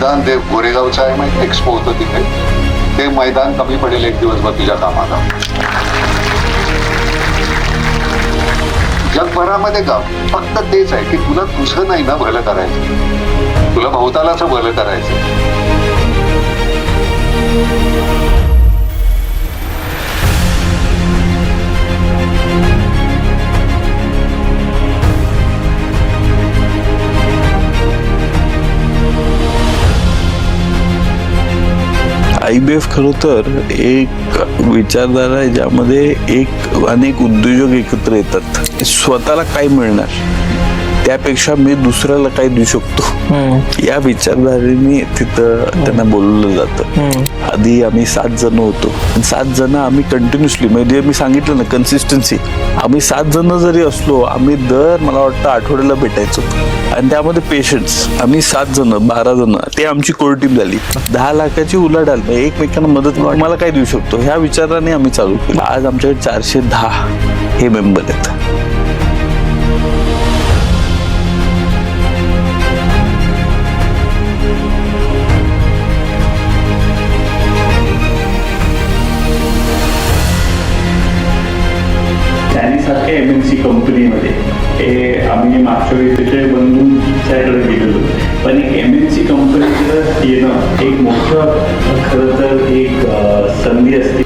मैदान ते गोरेगावचं आहे माहिती, एक्सपो होतं तिथे, ते मैदान कमी पडेल एक दिवसभर तुझ्या कामाला. जगभरामध्ये का फक्त तेच आहे की तुला तुझं नाही ना भलं करायचं, तुला भोवतालाच भलं करायचं. IBF खरं तर एक विचारधारा आहे ज्यामध्ये अनेक उद्योजक एकत्र येतात. स्वतःला काय मिळणार त्यापेक्षा मी दुसऱ्याला काय देऊ शकतो या विचारधारेने तिथं त्यांना बोलवलं जातं. आधी आम्ही 7 जण होतो, 7 जण आम्ही कंटिन्युअसली, म्हणजे मी सांगितलं ना कन्सिस्टन्सी, आम्ही 7 जण जरी असलो आम्ही दर मला वाटतं आठवड्याला भेटायचो. आणि त्यामध्ये पेशंट्स आम्ही 7 जण 12 जण, ते आमची कोर टीम झाली. 10 लाखाची उलाढाल, एकमेकांना मदत करून मला काय देऊ शकतो ह्या विचाराने आम्ही चालू केलं. आज आमच्याकडे 410 हे मेंबर आहेत. सारख्या MNC कंपनीमध्ये हे आम्ही मागच्या वेळी त्याच्या बंधूंच्याकडे गेलेलो, पण एक MNC कंपनीचं येणं एक मोठं खरं तर एक संधी असते.